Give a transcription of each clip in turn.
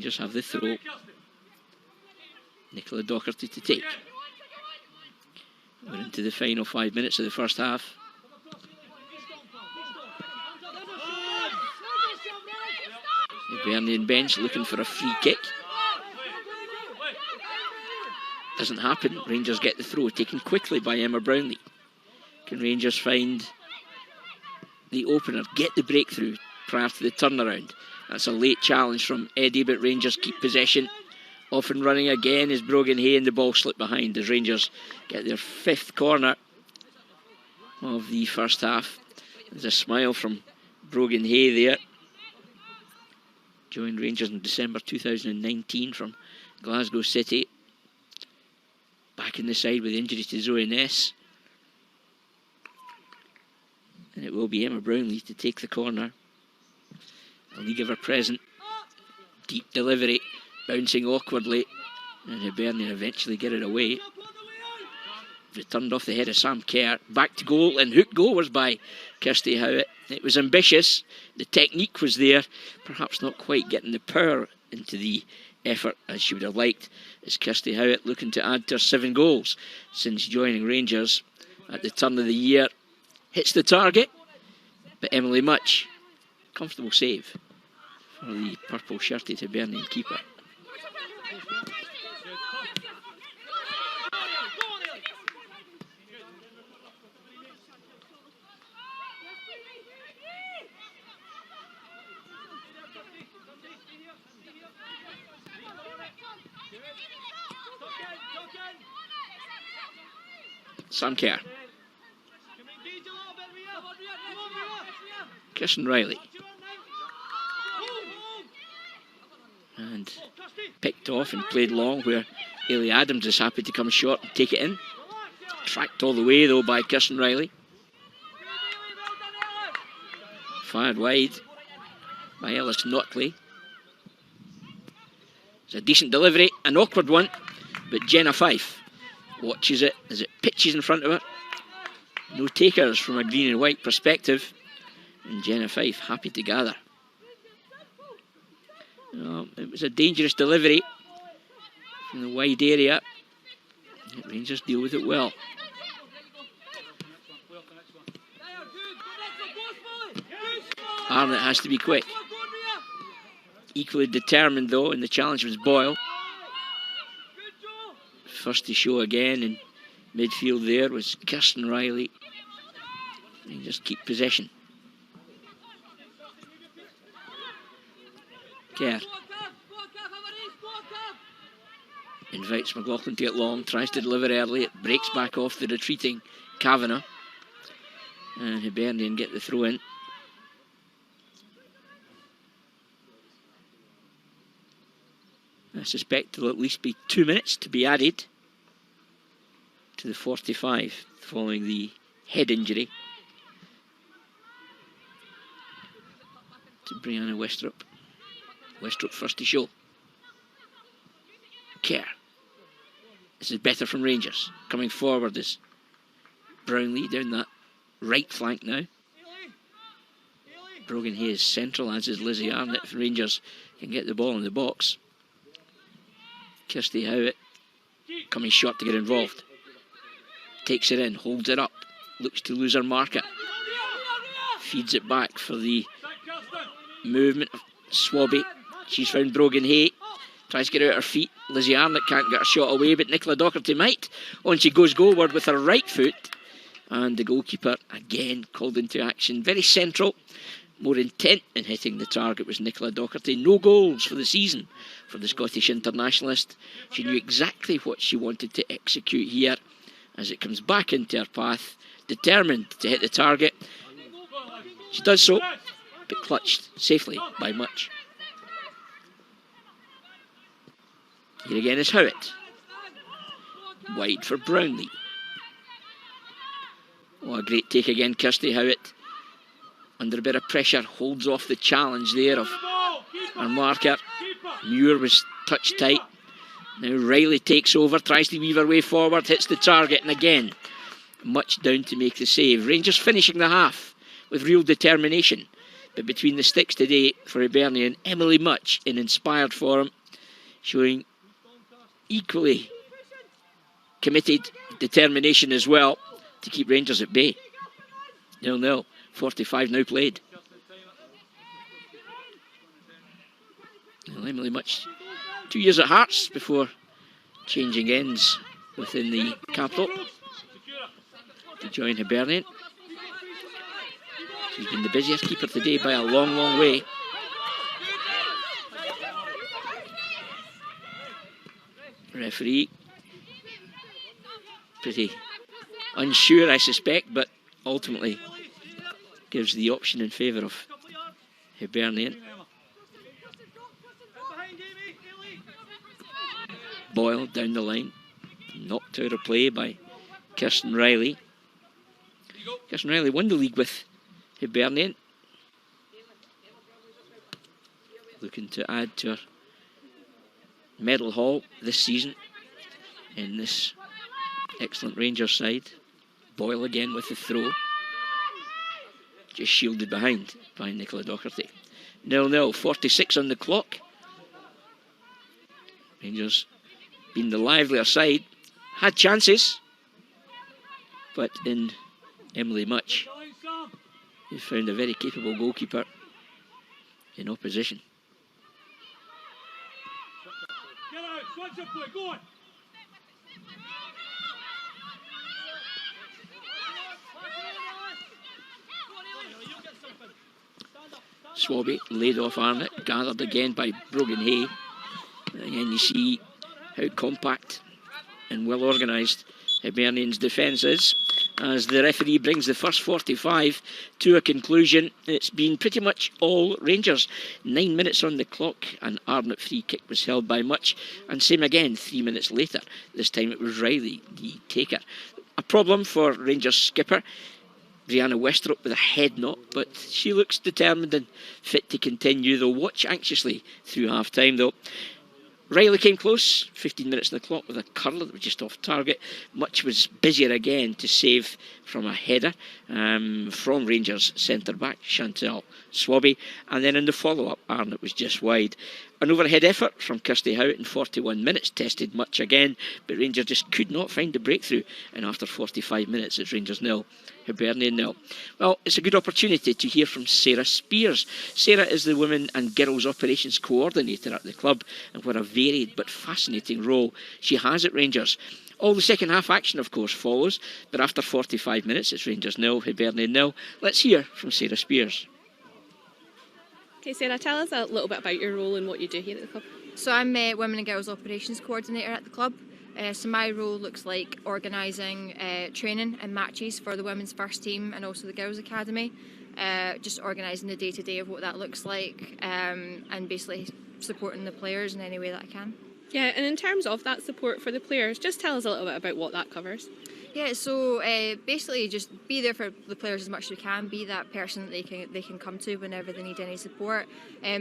Rangers have the throw. Nicola Docherty to take. We're into the final 5 minutes of the first half. Hibernian bench looking for a free kick. Doesn't happen. Rangers get the throw, taken quickly by Emma Brownlee. Can Rangers find the opener, get the breakthrough prior to the turnaround? That's a late challenge from Eddie, but Rangers keep possession. Off and running again is Brogan Hay, and the ball slipped behind as Rangers get their 5th corner of the first half. There's a smile from Brogan Hay there. Joined Rangers in December 2019 from Glasgow City. Back in the side with injury to Zoe Ness. And it will be Emma Brownlee to take the corner. A league ever present. Deep delivery, bouncing awkwardly, and Hibernian eventually get it away. Returned off the head of Sam Kerr. Back to goal, and hooked goal was by Kirsty Howitt. It was ambitious. The technique was there. Perhaps not quite getting the power into the effort as she would have liked. As Kirsty Howitt looking to add to her 7 goals since joining Rangers at the turn of the year. Hits the target, but Emily Much, comfortable save for the purple shirted Hibernian keeper. Sam Kerr. Kirsten Riley. And picked off and played long, where Ailey Adams is happy to come short and take it in. Tracked all the way though by Kirsten Riley. Fired wide by Ellis Notley. It's a decent delivery, an awkward one, but Jenna Fife watches it as it pitches in front of her. No takers from a green and white perspective, and Jenna Fife happy to gather. It was a dangerous delivery from the wide area. Rangers deal with it well. Arnott has to be quick. Equally determined though, and the challenge was Boyle. First to show again in midfield there was Kirsten Riley. Rangers keep possession. Kerr invites McLaughlin to get long, tries to deliver early, it breaks back off the retreating Kavanagh, and Hibernian get the throw in. I suspect there'll at least be 2 minutes to be added to the 45 following the head injury to Brianna Westrup. Westrup first to show. Kerr. This is better from Rangers. Coming forward is Brownlee down that right flank now. Brogan Hay is central, as is Lizzie Arnott. If Rangers can get the ball in the box. Kirsty Howitt coming short to get involved. Takes it in, holds it up, looks to lose her marker. Feeds it back for the movement of Swabby. She's found Brogan Hay. Tries to get out her feet. Lizzie Arnott can't get a shot away, but Nicola Docherty might. On she goes goalward with her right foot. And the goalkeeper again called into action. Very central. More intent in hitting the target was Nicola Docherty. No goals for the season for the Scottish internationalist. She knew exactly what she wanted to execute here as it comes back into her path. Determined to hit the target. She does so, but clutched safely by Much. Here again is Howitt. Wide for Brownlee. Oh, a great take again, Kirsty Howitt. Under a bit of pressure, holds off the challenge there of our marker. Muir was touch tight. Now Riley takes over, tries to weave her way forward, hits the target, and again, Much down to make the save. Rangers finishing the half with real determination. But between the sticks today for Hibernian, Emily Much in inspired form, showing equally committed determination as well to keep Rangers at bay. 0-0, 45 now played. Well, Emily Much, 2 years at Hearts before changing ends within the capital to join Hibernian. She's been the busiest keeper today by a long, long way. Referee pretty unsure, I suspect, but ultimately gives the option in favour of Hibernian. Boyle down the line, knocked out of play by Kirsten Riley. Kirsten Riley won the league with Hibernian, looking to add to her medal haul this season in this excellent Rangers side. Boyle again with the throw, just shielded behind by Nicola Docherty. 0-0, 46 on the clock. Rangers being the livelier side, had chances, but in Emily Much, who found a very capable goalkeeper in opposition. Swabby laid off Arnott, gathered again by Brogan Hay. Again, you see how compact and well organised Hibernian's defence is. As the referee brings the first 45 to a conclusion, it's been pretty much all Rangers. 9 minutes on the clock, an Arnott free kick was held by Much, and same again 3 minutes later. This time it was Riley, the taker. A problem for Rangers skipper Brianna Westrop with a head knock, but she looks determined and fit to continue. They'll watch anxiously through half-time though. Riley came close, 15 minutes on the clock with a curler that was just off target. Much was busier again to save from a header from Rangers centre-back Chantal Swabby. And then in the follow-up, Arnott was just wide. An overhead effort from Kirsty Howitt in 41 minutes tested Much again, but Rangers just could not find the breakthrough. And after 45 minutes, it's Rangers 0, Hibernian 0. Well, it's a good opportunity to hear from Sarah Spears. Sarah is the Women and Girls Operations Coordinator at the club, and what a varied but fascinating role she has at Rangers. All the second half action, of course, follows, but after 45 minutes, it's Rangers 0, Hibernian 0. Let's hear from Sarah Spears. Okay, Sarah, tell us a little bit about your role and what you do here at the club. So I'm Women and Girls Operations Coordinator at the club. So my role looks like organising training and matches for the women's first team and also the girls' academy. Just organising the day-to-day of what that looks like and basically supporting the players in any way that I can. Yeah, and in terms of that support for the players, just tell us a little bit about what that covers. Yeah, so basically just be there for the players as much as we can, be that person that they can come to whenever they need any support.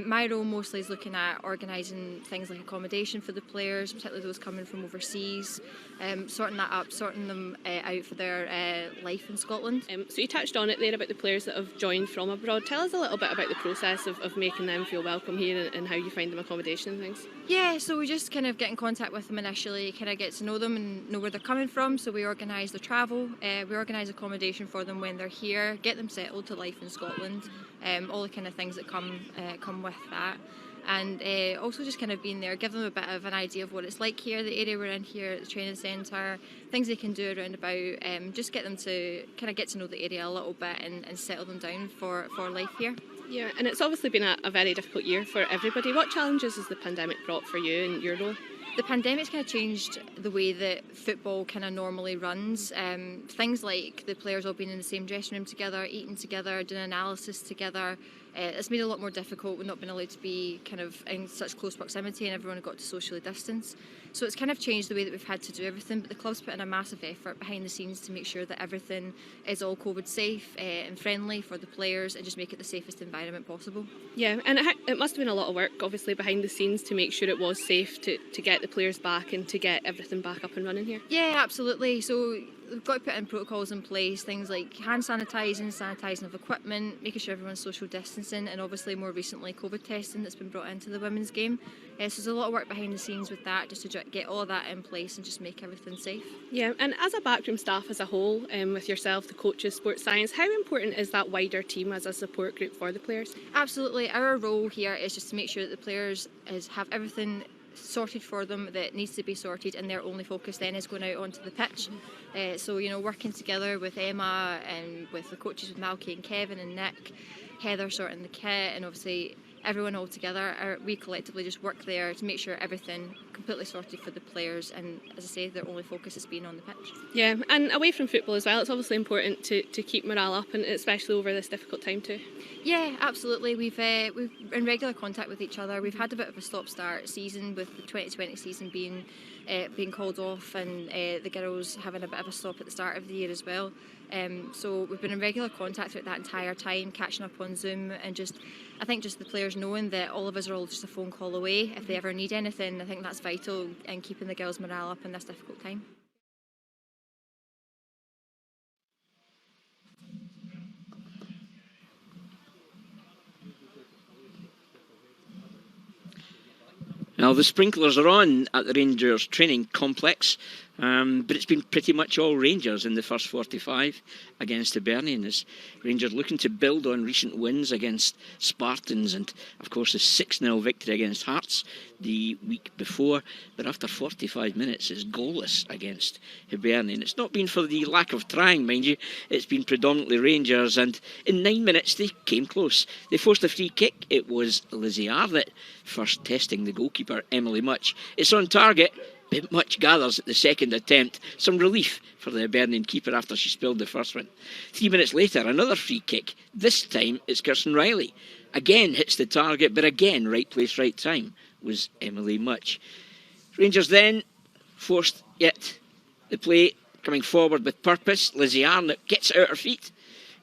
My role mostly is looking at organising things like accommodation for the players, particularly those coming from overseas, sorting that up, sorting them out for their life in Scotland. So you touched on it there about the players that have joined from abroad. Tell us a little bit about the process of making them feel welcome here and how you find them accommodation and things. Yeah, so we just kind of get in contact with them initially, kind of get to know them and know where they're coming from. So we organise their travel, we organise accommodation for them when they're here, get them settled to life in Scotland, all the kind of things that come with that. And also just kind of being there, give them a bit of an idea of what it's like here, the area we're in here at the training centre, things they can do around about, just get them to kind of get to know the area a little bit and settle them down for life here. Yeah, and it's obviously been a very difficult year for everybody. What challenges has the pandemic brought for you and your role? The pandemic's kind of changed the way that football kind of normally runs. Things like the players all being in the same dressing room together, eating together, doing analysis together. It's made it a lot more difficult. We've not been allowed to be kind of in such close proximity and everyone got to socially distance. So it's kind of changed the way that we've had to do everything, but the club's put in a massive effort behind the scenes to make sure that everything is all COVID safe and friendly for the players and just make it the safest environment possible. Yeah, and it must have been a lot of work obviously behind the scenes to make sure it was safe to get the players back and to get everything back up and running here. Yeah, absolutely. So we've got to put in protocols in place, things like hand sanitising of equipment, making sure everyone's social distancing, and obviously more recently COVID testing that's been brought into the women's game. So there's a lot of work behind the scenes with that, just to get all of that in place and just make everything safe. Yeah, and as a backroom staff as a whole, with yourself, the coaches, sports science, how important is that wider team as a support group for the players? Absolutely. Our role here is just to make sure that the players have everything sorted for them that needs to be sorted, and their only focus then is going out onto the pitch. So, you know, working together with Emma and with the coaches, with Malky and Kevin and Nick, Heather sorting the kit, and obviously everyone all together, we collectively just work there to make sure everything completely sorted for the players, and as I say, their only focus is being on the pitch. Yeah, and away from football as well, it's obviously important to keep morale up, and especially over this difficult time too. Yeah, absolutely. We've in regular contact with each other. We've had a bit of a stop-start season with the 2020 season being called off, and the girls having a bit of a stop at the start of the year as well. So we've been in regular contact throughout that entire time, catching up on Zoom, and I think the players knowing that all of us are all just a phone call away if they ever need anything. I think that's vital in keeping the girls' morale up in this difficult time. Now, the sprinklers are on at the Rangers training complex, but it's been pretty much all Rangers in the first 45 against Hibernian, as Rangers looking to build on recent wins against Spartans and, of course, the 6-0 victory against Hearts the week before. But after 45 minutes, it's goalless against Hibernian. It's not been for the lack of trying, mind you. It's been predominantly Rangers, and in 9 minutes they came close. They forced a free kick. It was Lizzie Arlett first testing the goalkeeper, Emily Much. It's on target, but Much gathers at the second attempt. Some relief for the Hibernian keeper after she spilled the first one. 3 minutes later, another free kick. This time it's Kirsten Riley. Again hits the target, but again right place, right time was Emily Much. Rangers then forced yet the play, coming forward with purpose. Lizzie Arnott gets out her feet,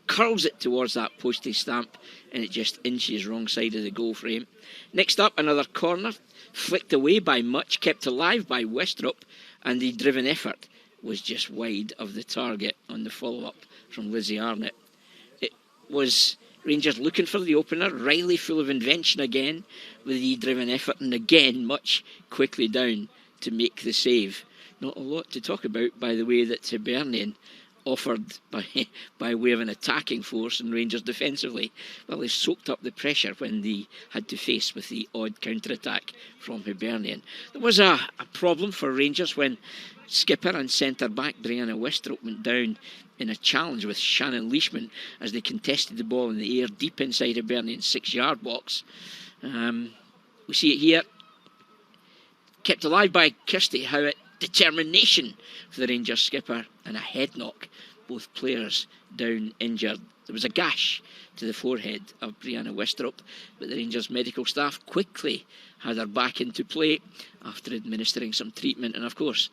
curls it towards that postie stamp, and it just inches wrong side of the goal frame. Next up, another corner, flicked away by Much, kept alive by Westrop, and the driven effort was just wide of the target on the follow-up from Lizzie Arnott. It was Rangers looking for the opener, Riley full of invention again with the driven effort, and again Much quickly down to make the save. Not a lot to talk about, by the way, that Hibernian offered by way of an attacking force, and Rangers defensively, well, they soaked up the pressure when they had to face with the odd counter-attack from Hibernian. There was a problem for Rangers when skipper and centre-back Brianna Westrop went down in a challenge with Shannon Leishman as they contested the ball in the air deep inside Hibernian's 6-yard box. We see it here, kept alive by Kirsty Howitt. Determination for the Rangers skipper, and a head knock. Both players down injured. There was a gash to the forehead of Brianna Westrop, but the Rangers medical staff quickly had her back into play after administering some treatment, and of course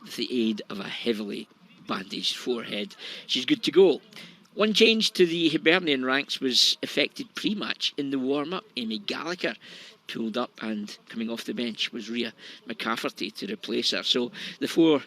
with the aid of a heavily bandaged forehead, she's good to go. One change to the Hibernian ranks was effected pre-match in the warm-up. Amy Gallagher pulled up, and coming off the bench was Rhea McCafferty to replace her. So the four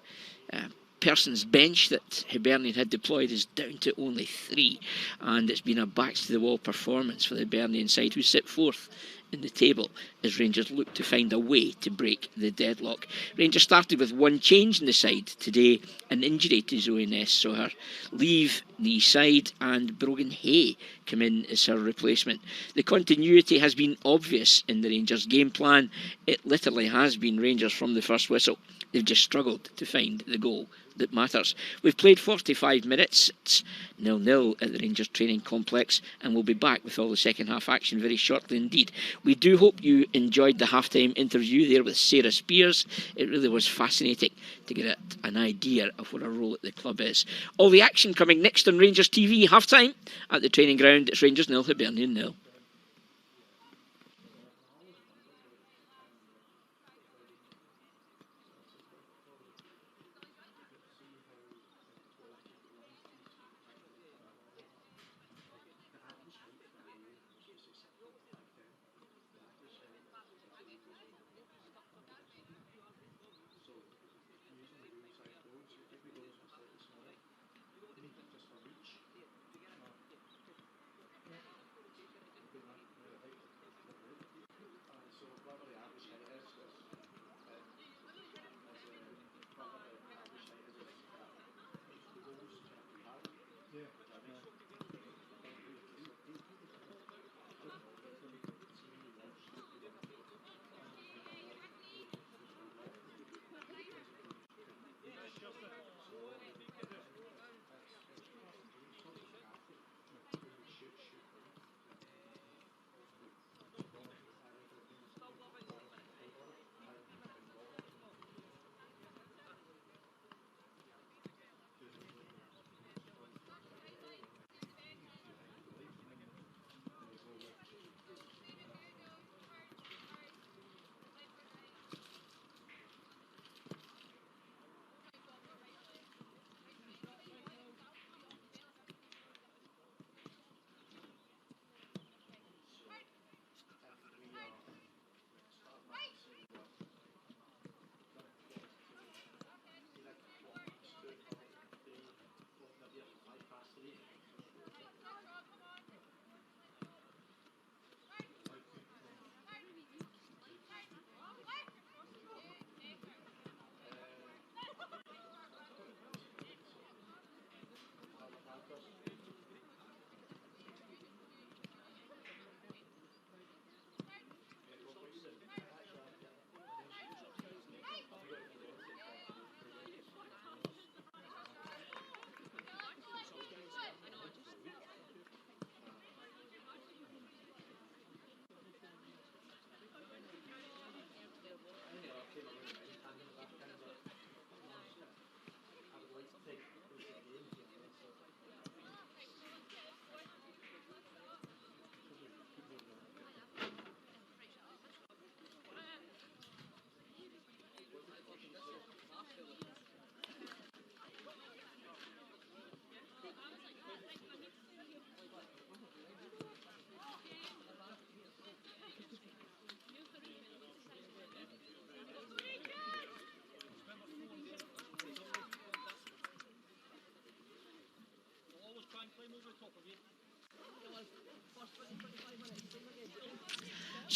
persons bench that Hibernian had deployed is down to only 3, and it's been a backs to the wall performance for the Hibernian side, who sit 4th in the table as Rangers look to find a way to break the deadlock. Rangers started with one change in the side today. An injury to Zoe Ness saw her leave the side, and Brogan Hay come in as her replacement. The continuity has been obvious in the Rangers game plan. It literally has been Rangers from the first whistle. They've just struggled to find the goal that matters. We've played 45 minutes. It's 0-0 at the Rangers training complex, and we'll be back with all the second half action very shortly indeed. We do hope you enjoyed the halftime interview there with Sarah Spears. It really was fascinating to get an idea of what her role at the club is. All the action coming next on Rangers TV. Halftime at the training ground. It's Rangers 0, Hibernian 0.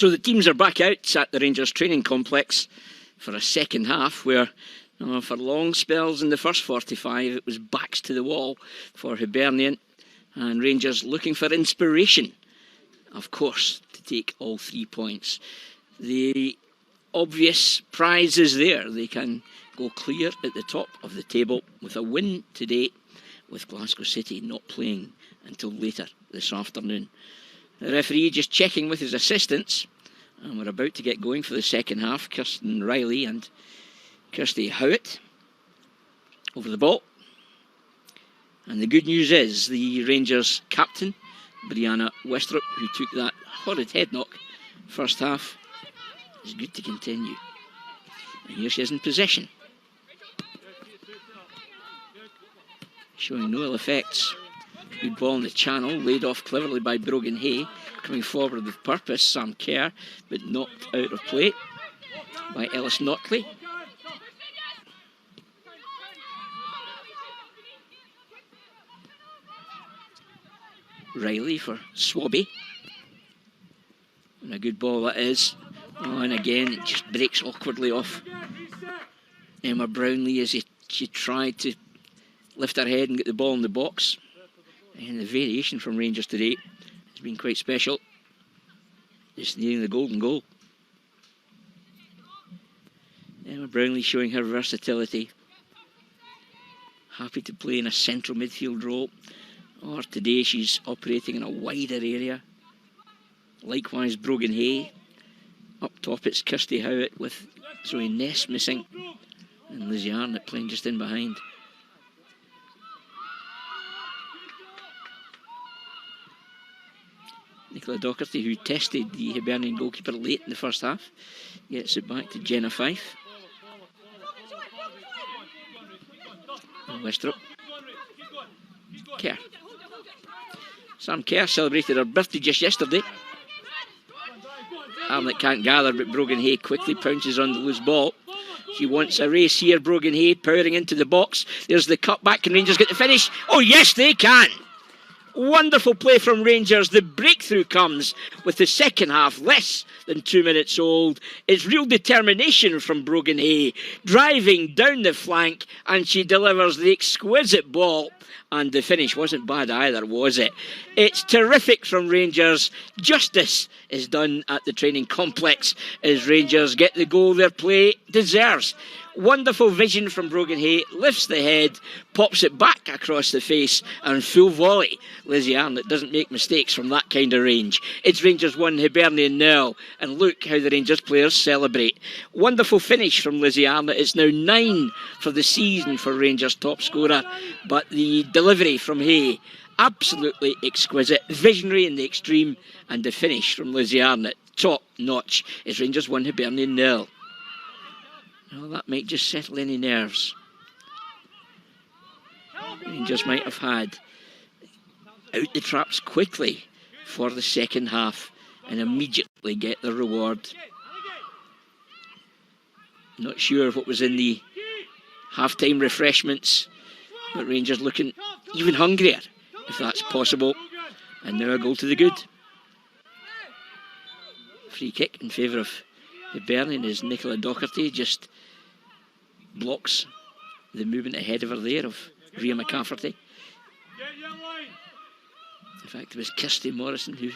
So the teams are back out at the Rangers training complex for a second half where for long spells in the first 45 it was backs to the wall for Hibernian, and Rangers looking for inspiration, of course, to take all 3 points. The obvious prize is there. They can go clear at the top of the table with a win today, with Glasgow City not playing until later this afternoon. The referee just checking with his assistants, and we're about to get going for the second half. Kirsten Riley and Kirsty Howitt over the ball. And the good news is the Rangers captain, Brianna Westrup, who took that horrid head knock first half, is good to continue. And here she is in possession. Showing no ill effects. Good ball in the channel, laid off cleverly by Brogan Hay. Coming forward with purpose, Sam Kerr, but knocked out of play by Ellis Notley. Riley for Swabby. And a good ball that is. Oh, and again, it just breaks awkwardly off Emma Brownlee as she tried to lift her head and get the ball in the box. And the variation from Rangers today has been quite special. Just nearing the golden goal. Emma Brownlee showing her versatility. Happy to play in a central midfield role. Or today she's operating in a wider area. Likewise Brogan Hay. Up top it's Kirsty Howitt with Zoe Ness missing. And Lizzie Arnott playing just in behind. Nicola Docherty, who tested the Hibernian goalkeeper late in the first half, gets it back to Jenna Fife. And Westrup. Kerr. Sam Kerr celebrated her birthday just yesterday. Arnott can't gather, but Brogan Hay quickly pounces on the loose ball. She wants a race here, Brogan Hay powering into the box. There's the cutback. Can Rangers get the finish? Oh yes, they can! Wonderful play from Rangers. The breakthrough comes with the second half less than 2 minutes old. It's real determination from Brogan Hay, driving down the flank, and she delivers the exquisite ball. And the finish wasn't bad either, was it? It's terrific from Rangers. Justice is done at the training complex as Rangers get the goal their play deserves. Wonderful vision from Brogan Hay, lifts the head, pops it back across the face, and full volley. Lizzie Arnott doesn't make mistakes from that kind of range. It's Rangers 1, Hibernian 0, and look how the Rangers players celebrate. Wonderful finish from Lizzie Arnott. It's now 9 for the season for Rangers top scorer, but the delivery from Hay, absolutely exquisite, visionary in the extreme, and the finish from Lizzie Arnott, top notch. It's Rangers 1, Hibernian 0. Well, that might just settle any nerves Rangers might have had. Out the traps quickly for the second half and immediately get the reward. Not sure of what was in the half-time refreshments, but Rangers looking even hungrier, if that's possible. And now a goal to the good. Free kick in favour of Hibernian as Nicola Docherty just blocks the movement ahead of her there of Rhea McCafferty. In fact, it was Kirsty Morrison who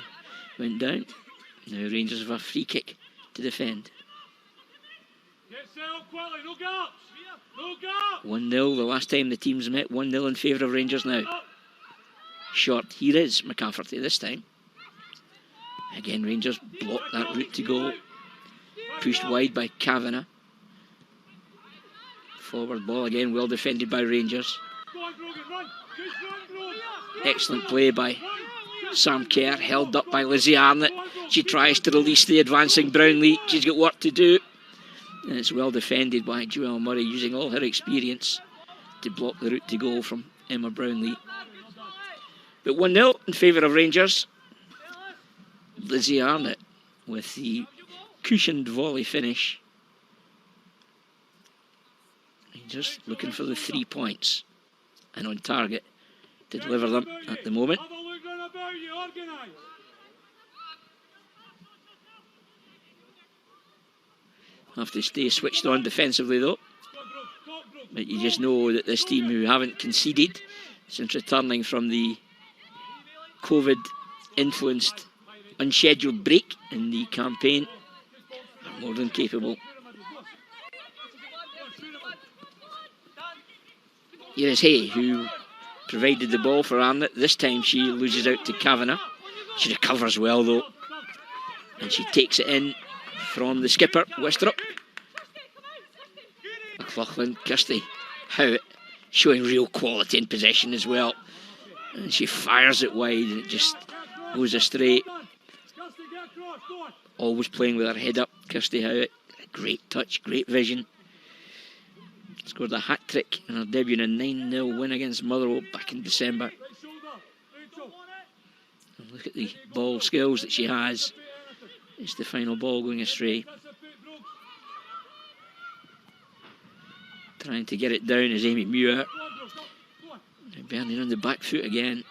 went down. Now Rangers have a free kick to defend. 1-0 the last time the teams met. 1-0 in favour of Rangers now. Short, here is McCafferty this time. Again, Rangers block that route to goal. Pushed wide by Kavanagh. Forward ball again, well defended by Rangers. Excellent play by Sam Kerr, held up by Lizzie Arnott. She tries to release the advancing Brownlee. She's got work to do. And it's well defended by Joelle Murray, using all her experience to block the route to goal from Emma Brownlee. But 1-0 in favour of Rangers. Lizzie Arnott with the cushioned volley finish. Rangers looking for the 3 points and on target to deliver them at the moment. Have to stay switched on defensively though. But you just know that this team, who haven't conceded since returning from the COVID-influenced unscheduled break in the campaign, are more than capable. Here is Hay, who provided the ball for Arnott. This time she loses out to Kavanagh. She recovers well though, and she takes it in from the skipper, Westrop. McLaughlin, Kirsty Howitt, showing real quality in possession as well, and she fires it wide and it just goes astray. Always playing with her head up, Kirsty Howitt. Great touch, great vision. Scored a hat-trick in her debut in a 9-0 win against Motherwell back in December. And look at the ball skills that she has. It's the final ball going astray. Trying to get it down is Amy Muir. Bernie on the back foot again.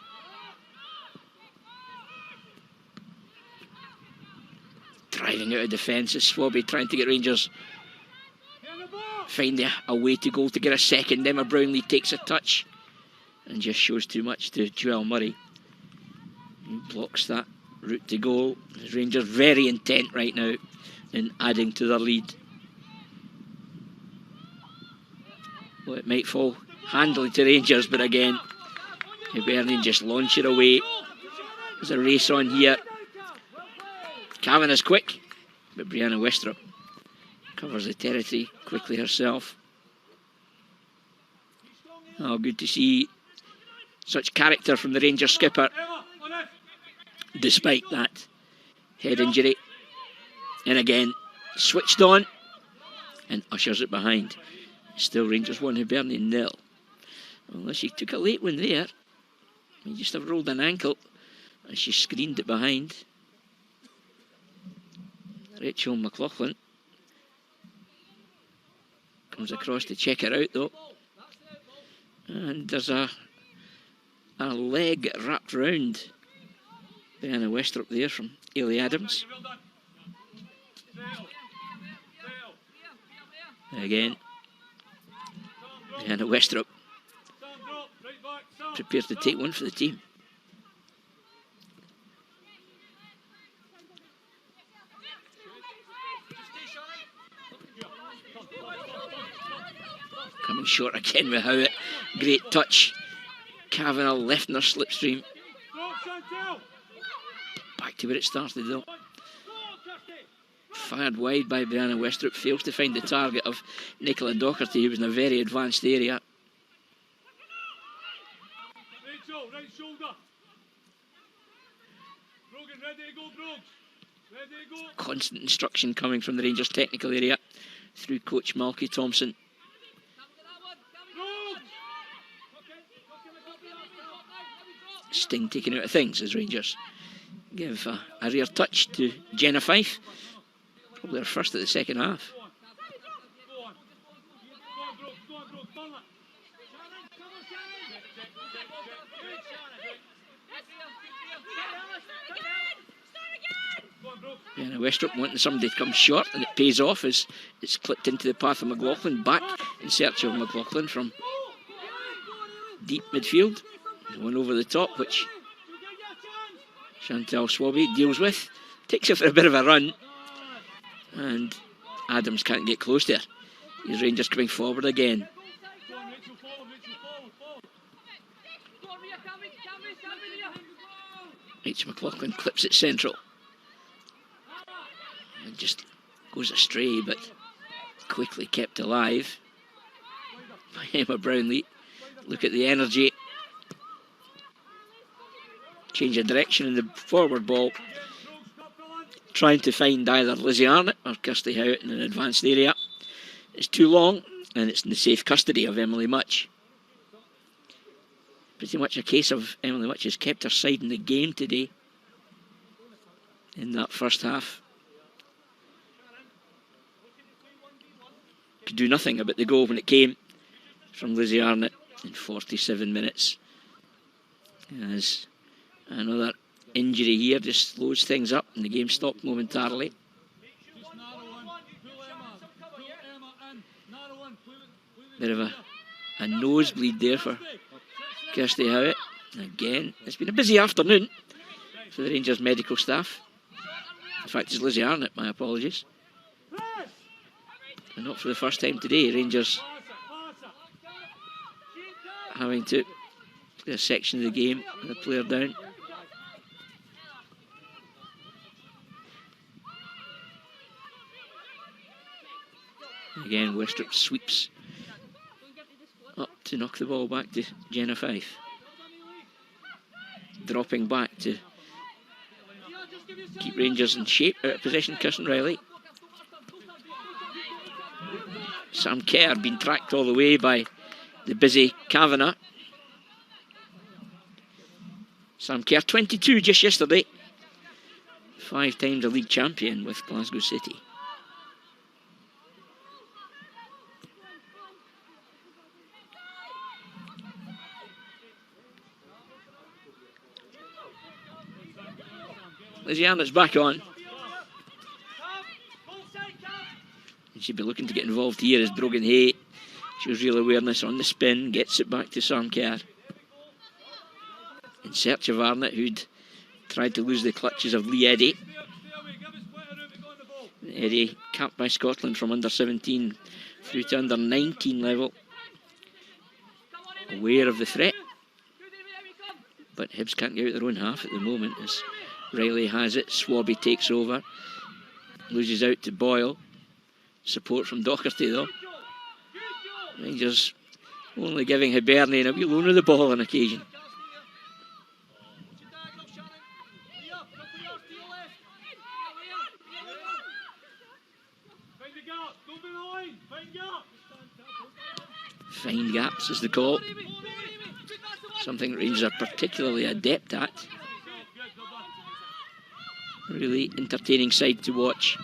Driving out of defence is Swabby, trying to get Rangers find a way to goal to get a second. Emma Brownlee takes a touch and just shows too much to Joelle Murray, who blocks that route to goal. Rangers very intent right now in adding to their lead. Well, it might fall handily to Rangers, but again, Hibernian just launch it away. There's a race on here. Kavanagh's quick, but Brianna Westrop covers the territory quickly herself. Oh, good to see such character from the Rangers skipper, despite that head injury. And again, switched on and ushers it behind. Still Rangers 1, Hibernian 0. Unless she took a late one there. He just have rolled an ankle and she screened it behind. Rachel McLaughlin comes across to check her out though. And there's a leg wrapped round Brianna Westrop there from Ailey Adams. Again, Brianna Westrop prepares to take one for the team. Coming short again with Howitt. Great touch. Kavanagh left in her slipstream. Back to where it started though. Fired wide by Brianna Westrop. Fails to find the target of Nicola Docherty, who was in a very advanced area. Right shoulder. Brogan, ready to go, Brogs. Ready to go. Constant instruction coming from the Rangers technical area through coach Malky Thompson. Sting taken out of things as Rangers give a rare touch to Jenna Fife. Probably her first of the second half. Brianna Westrop wanting somebody to come short, and it pays off as it's clipped into the path of McLaughlin. Back in search of McLaughlin from deep midfield. One over the top, which Chantal Swabby deals with. Takes it for a bit of a run, and Adams can't get close there. His Rangers coming forward again. Rachel McLaughlin clips it central. It just goes astray, but quickly kept alive by Emma Brownlee. Look at the energy. Change of direction in the forward ball. Trying to find either Lizzie Arnott or Kirsty Howitt in an advanced area. It's too long, and it's in the safe custody of Emily Much. Pretty much a case of Emily Much has kept her side in the game today in that first half. Could do nothing about the goal when it came from Lizzie Arnott in 47 minutes. As another injury here just slows things up and the game stopped momentarily. Bit of a nosebleed there for Kirsty Howitt. Again, it's been a busy afternoon for the Rangers medical staff. In fact, it's Lizzie Arnott, my apologies. And not for the first time today, Rangers having to play a section of the game with a player down. Again, Westrup sweeps up to knock the ball back to Jenna Fife. Dropping back to keep Rangers in shape. Out of possession, Kirsten Riley. Sam Kerr being tracked all the way by the busy Kavanagh. Sam Kerr, 22 just yesterday. 5 times a league champion with Glasgow City. Lizzie Arnott's back on. And she'd be looking to get involved here as Brogan Hay shows real awareness on the spin, gets it back to Sam Kerr. In search of Arnott, who'd tried to lose the clutches of Lee Eddy. Eddy capped by Scotland from under 17 through to under 19 level. Aware of the threat. But Hibs can't get out their own half at the moment as Riley has it. Swabby takes over. Loses out to Boyle. Support from Docherty though. Rangers only giving Hibernian a wee loan of the ball on occasion. Find gaps is the call. Something that Rangers are particularly adept at. Really entertaining side to watch.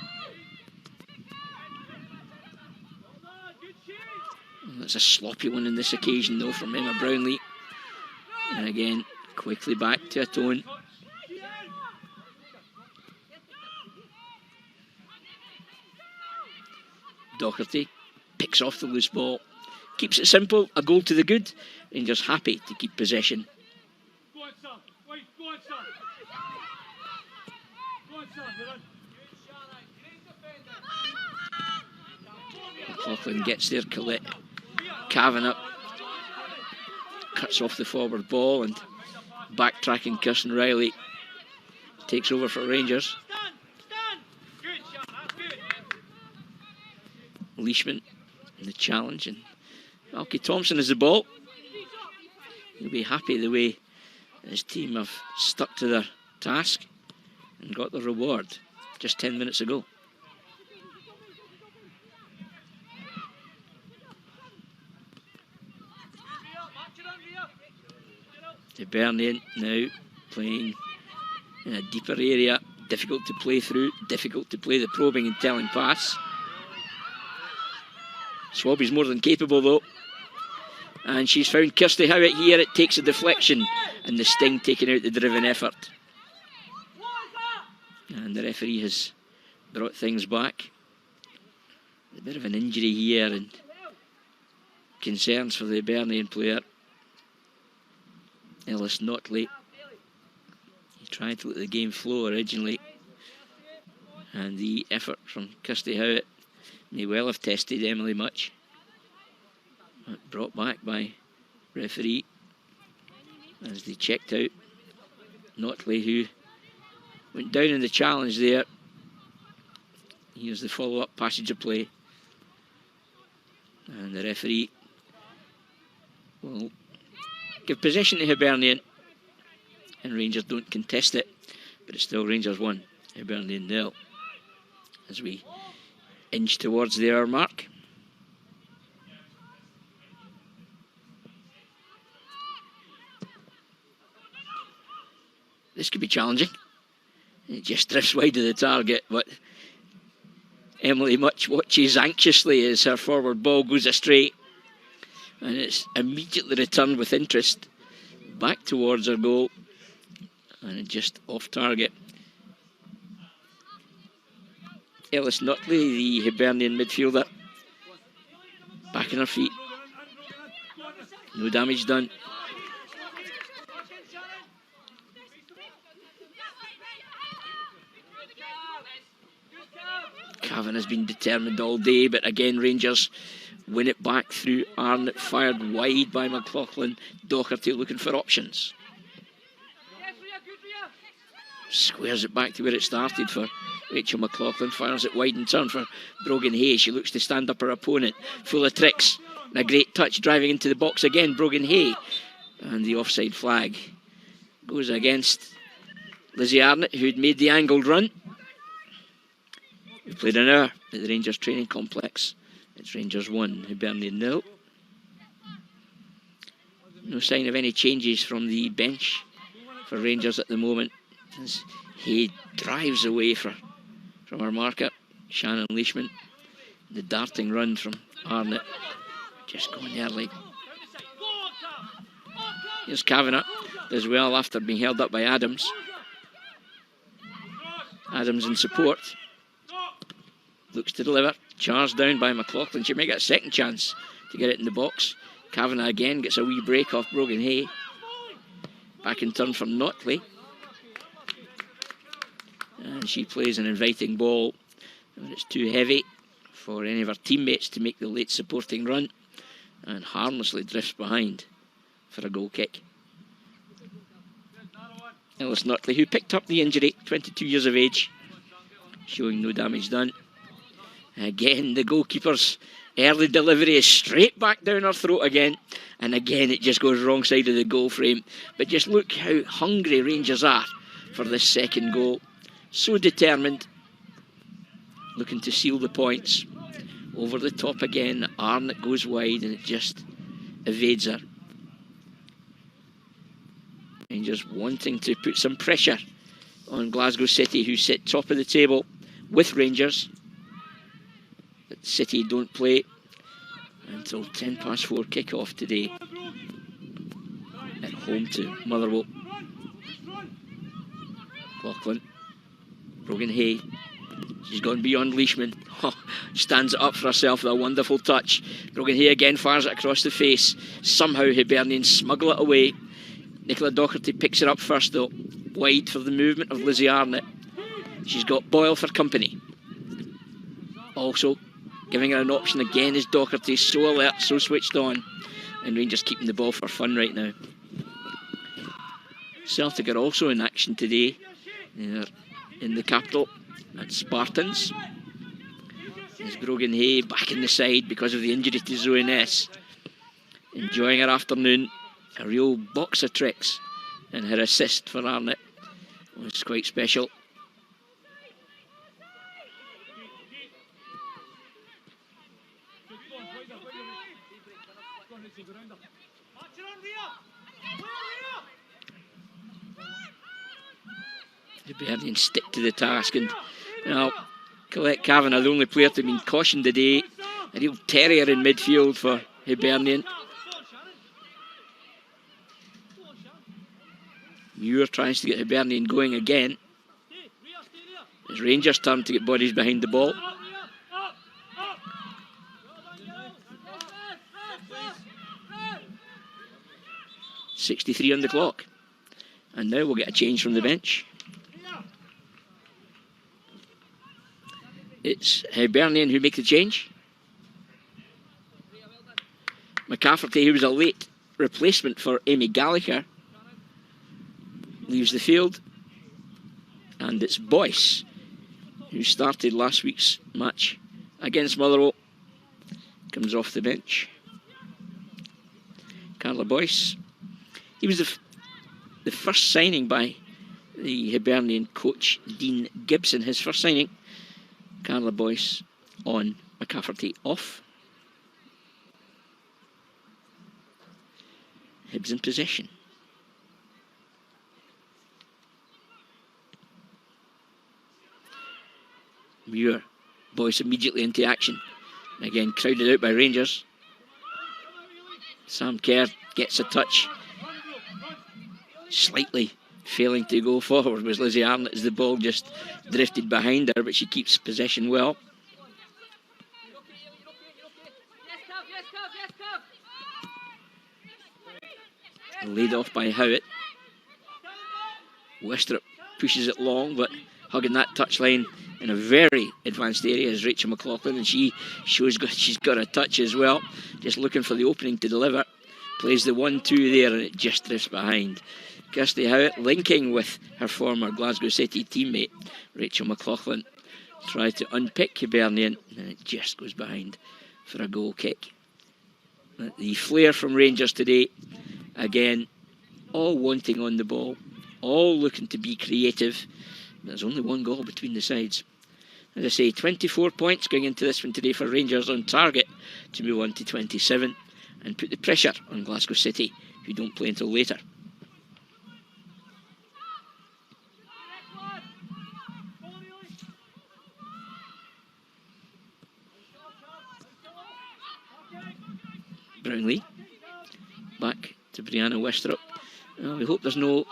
That's a sloppy one on this occasion though from Emma Brownlee. And again, quickly back to Atone. Docherty picks off the loose ball. Keeps it simple, a goal to the good. Rangers happy to keep possession. McLaughlin gets there, Colette Kavanagh cuts off the forward ball and backtracking Kirsten Riley takes over for Rangers. Leishman in the challenge and Malky Thompson has the ball. He'll be happy the way his team have stuck to their task and got the reward just 10 minutes ago. Hibernian now playing in a deeper area, difficult to play through, difficult to play the probing and telling pass. Swabby's more than capable though. And she's found Kirsty Howitt here. It takes a deflection and the sting taking out the driven effort. And the referee has brought things back. A bit of an injury here and concerns for the Hibernian player. Ellis Notley. He tried to let the game flow originally. And the effort from Kirsty Howitt may well have tested Emily Much. Brought back by referee as they checked out Notley, who went down in the challenge there. Here's the follow-up passage of play. And the referee will give possession to Hibernian. And Rangers don't contest it. But it's still Rangers 1, Hibernian 0. As we inch towards the hour mark. This could be challenging. It just drifts wide of the target, but Emily Much watches anxiously as her forward ball goes astray. And it's immediately returned with interest back towards her goal. And it just off target. Ellis Notley, the Hibernian midfielder, Back on her feet. No damage done. Cavan has been determined all day, but again Rangers win it back through Arnott, fired wide by McLaughlin. Docherty looking for options. Squares it back to where it started for Rachel McLaughlin. Fires it wide in turn for Brogan Hay. She looks to stand up her opponent. Full of tricks. And a great touch driving into the box again. Brogan Hay. And the offside flag goes against Lizzie Arnott, who'd made the angled run. We played an hour at the Rangers training complex. It's Rangers 1, Hibernian 0. No sign of any changes from the bench for Rangers at the moment, as Hay drives away from our marker, Shannon Leishman. The darting run from Arnott, just going early. Here's Kavanagh as well after being held up by Adams. Adams in support. Looks to deliver. Charged down by McLaughlin. She may get a second chance to get it in the box. Kavanagh again gets a wee break off Brogan Hay. Back in turn for Notley. And she plays an inviting ball. And it's too heavy for any of her teammates to make the late supporting run. And harmlessly drifts behind for a goal kick. Ellis Notley, who picked up the injury, 22 years of age, showing no damage done. Again, the goalkeeper's early delivery is straight back down her throat again. And again, it just goes wrong side of the goal frame. But just look how hungry Rangers are for this second goal. So determined. Looking to seal the points. Over the top again. Arnott goes wide and it just evades her. Rangers wanting to put some pressure on Glasgow City, who sit top of the table with Rangers. But City don't play until 4:10 kick-off today at home to Motherwell. Laughlin, Brogan Hay, she's gone beyond Leishman. Stands it up for herself with a wonderful touch. Brogan Hay again fires it across the face. Somehow Hibernians smuggle it away. Nicola Docherty picks it up first though, wide for the movement of Lizzie Arnott. She's got Boyle for company. Also giving her an option again is Docherty, so alert, so switched on. And Rangers keeping the ball for fun right now. Celtic are also in action today. They're in the capital at Spartans. There's Brogan Hay back in the side because of the injury to Zoe Ness. Enjoying her afternoon. A real box of tricks. And her assist for Arnott was quite special. Hibernian stick to the task, and now Colette Kavanagh, the only player to have been cautioned today. A real terrier in midfield for Hibernian. Muir tries to get Hibernian going again. It's Rangers' turn to get bodies behind the ball. .63 on the clock. And now we'll get a change from the bench. It's Hibernian who make the change. McCafferty, who was a late replacement for Amy Gallagher, leaves the field. And it's Boyce, who started last week's match against Motherwell, comes off the bench. Carla Boyce. He was the first signing by the Hibernian coach, Dean Gibson. His first signing. Carla Boyce on, McCafferty off. Hibs in possession. Muir, Boyce immediately into action. And again, crowded out by Rangers. Sam Kerr gets a touch. Slightly failing to go forward was Lizzie Arnott as the ball just drifted behind her, but she keeps possession well. Laid off by Howitt. Westrop pushes it long, but hugging that touchline in a very advanced area is Rachel McLaughlin, and she shows she's got a touch as well. Just looking for the opening to deliver. Plays the 1-2 there, and it just drifts behind. Kirsty Howitt linking with her former Glasgow City teammate Rachel McLaughlin. Try to unpick Hibernian, and it just goes behind for a goal kick. The flair from Rangers today, again, all wanting on the ball, all looking to be creative. There's only one goal between the sides. As I say, 24 points going into this one today for Rangers, on target to move on to 27 and put the pressure on Glasgow City, who don't play until later. Brownlee back to Brianna Westrop. Well, we hope there's no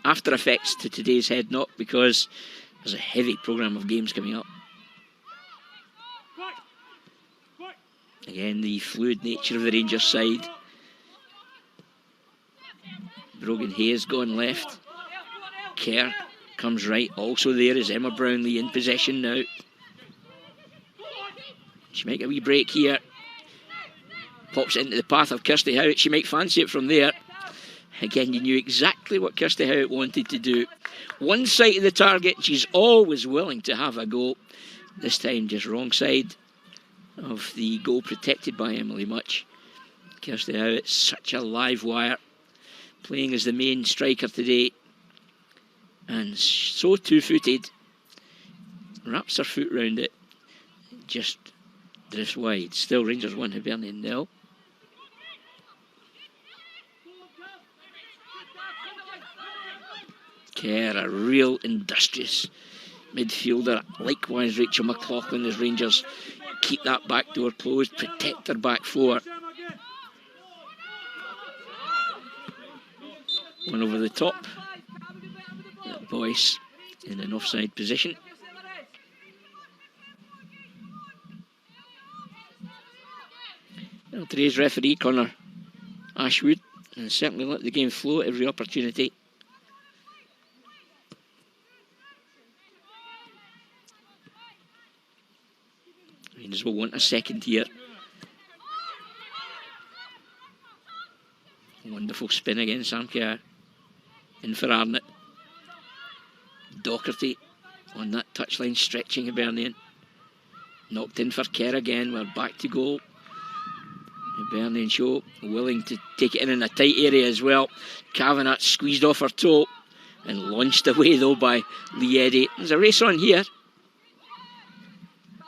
after effects to today's head knock, because there's a heavy programme of games coming up. Again, the fluid nature of the Rangers side. Brogan Hayes gone left. Kerr comes right. Also there is Emma Brownlee in possession now. She might get a wee break here. Pops it into the path of Kirsty Howitt. She might fancy it from there. Again, you knew exactly what Kirsty Howitt wanted to do. One side of the target, she's always willing to have a go. This time just wrong side of the goal, protected by Emily Much. Kirsty Howitt, such a live wire, playing as the main striker today, and so two-footed. Wraps her foot round it, just drifts wide. Still Rangers 1, Hibernian 0. Kerr, a real industrious midfielder. Likewise Rachel McLaughlin, as Rangers keep that back door closed, protect their back four. One over the top. Boyce in an offside position. Well, today's referee, Connor Ashwood, and certainly let the game flow at every opportunity. Rangers will want a second here. Wonderful spin again, Sam Kerr. In for Arnott. Docherty on that touchline, stretching Hibernian. Knocked in for Kerr again. We're back to goal. Hibernian show willing to take it in a tight area as well. Kavanagh squeezed off her toe and launched away though by Lee Eddy. There's a race on here.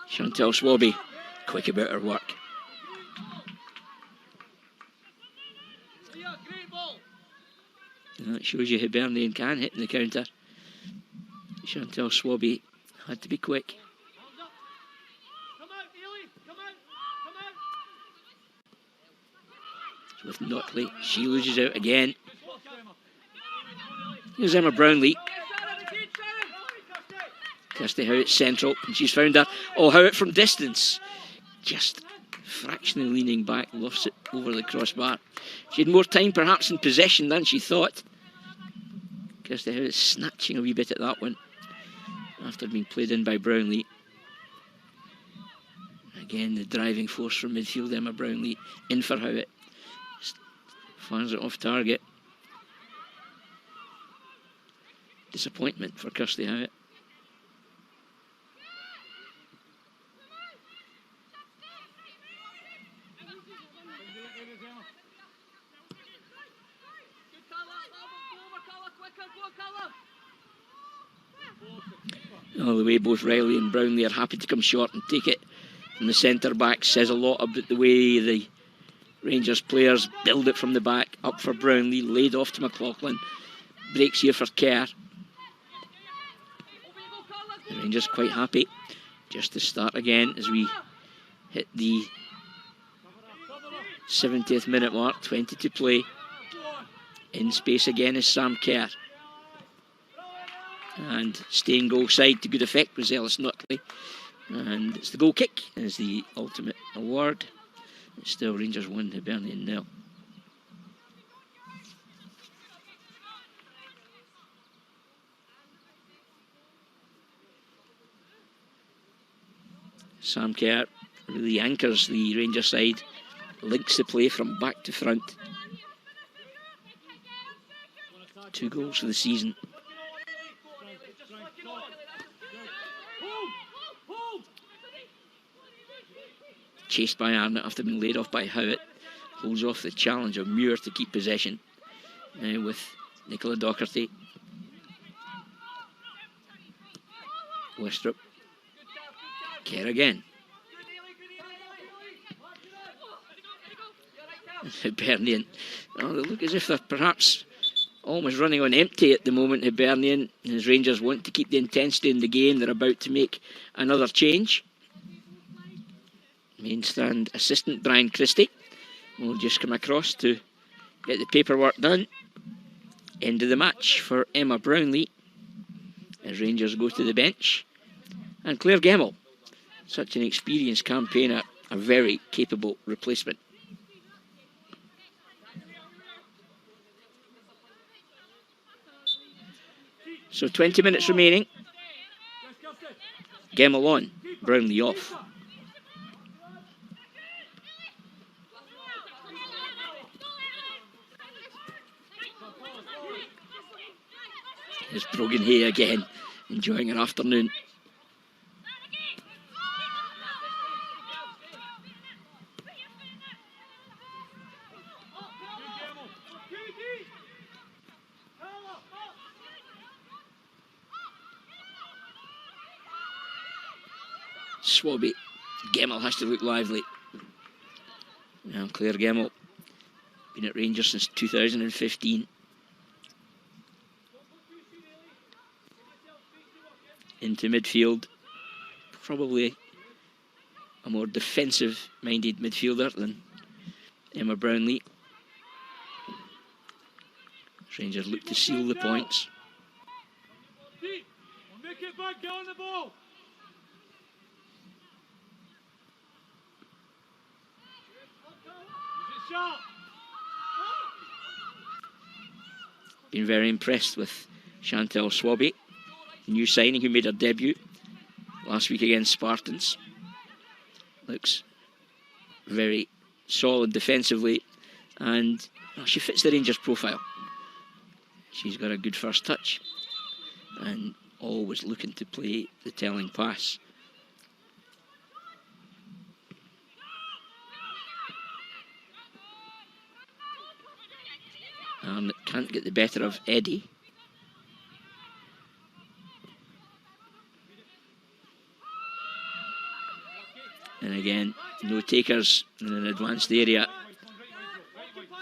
Chantal Swabby, quick about her work. And that shows you Hibernian can hit in the counter. Chantal Swabby had to be quick. With Notley, she loses out again. Here's Emma Brownlee. Kirsty Howitt central, and she's found her. Oh, Howitt from distance, just fractionally leaning back, lofts it over the crossbar. She had more time perhaps in possession than she thought. Kirsty Howitt snatching a wee bit at that one after being played in by Brownlee. Again, the driving force from midfield, Emma Brownlee in for Howitt. Fires it off target. Disappointment for Kirsty Howitt. Oh, the way both Riley and Brownlee are happy to come short and take it from the centre back says a lot about the way the Rangers players build it from the back. Up for Brownlee, laid off to McLaughlin. Breaks here for Kerr. The Rangers quite happy just to start again as we hit the 70th minute mark. 20 to play. In space again is Sam Kerr. And staying goal side to good effect was Ellis Notley. And it's the goal kick as the ultimate award It's still Rangers 1, Hibernian 0. Sam Kerr really anchors the Rangers side, links the play from back to front. 2 goals for the season. Chased by Arnott after being laid off by Howitt. Holds off the challenge of Muir to keep possession. Now with Nicola Docherty. Westrup. Kerr again. Hibernian. Oh, they look as if they're perhaps almost running on empty at the moment, Hibernian. As Rangers want to keep the intensity in the game, they're about to make another change. Main stand assistant Brian Christie will just come across to get the paperwork done. End of the match for Emma Brownlee as Rangers go to the bench. And Claire Gemmell, such an experienced campaigner, a very capable replacement. So 20 minutes remaining. Gemmell on, Brownlee off. There's Brogan Hay again, enjoying her afternoon. Swabby. Gemmell has to look lively. Now Claire Gemmell, been at Rangers since 2015. Into midfield. Probably a more defensive-minded midfielder than Emma Brownlee. Rangers look to seal the points. Make it back, get on the ball. Been very impressed with Chantel Swabby, new signing who made her debut last week against Spartans. Looks very solid defensively, and well, she fits the Rangers profile. She's got a good first touch and always looking to play the telling pass. And can't get the better of Eddie. And again, no takers in an advanced area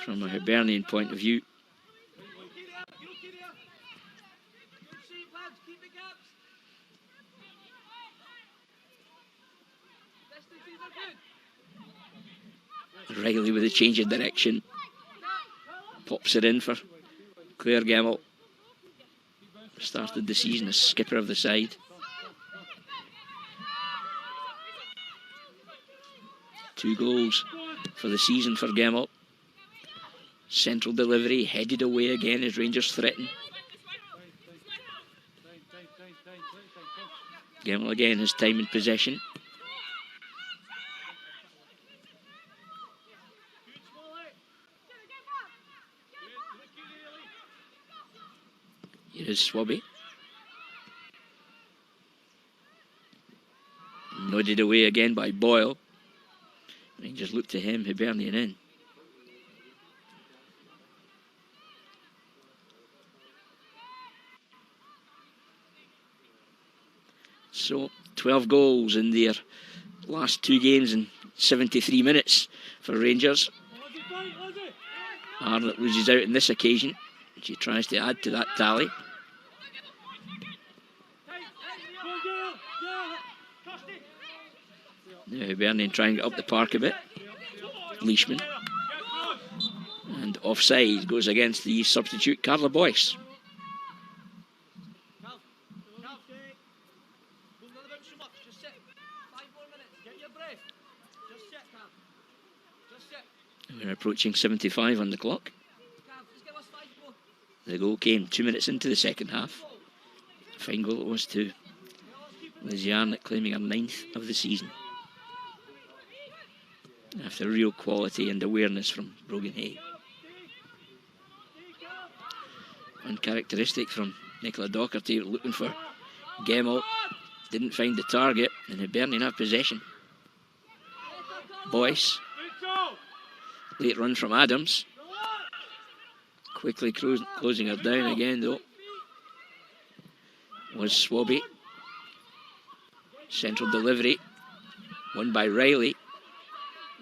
from a Hibernian point of view. Riley with a change of direction. Pops it in for Claire Gemmell. Started the season as skipper of the side. Two goals for the season for Gemmell. Central delivery, headed away again as Rangers threaten. Gemmell again has time in possession. Here is Swabby. Nodded away again by Boyle. Rangers look to him, Hibernian in. So 12 goals in their last two games in 73 minutes for Rangers. Arnott loses out on this occasion. She tries to add to that tally. Now Hibernian trying to get up the park a bit. Leishman. And offside goes against the substitute Carla Boyce. We're approaching 75 on the clock. The goal came 2 minutes into the second half. A fine goal it was too. Lizzie Arnott claiming her 9th of the season. After real quality and awareness from Brogan Hay. Uncharacteristic from Nicola Docherty, looking for Gemmell. Didn't find the target, and Hibernian have possession. Boyce. Late run from Adams. Quickly closing her down again though was Swabby. Central delivery. Won by Riley.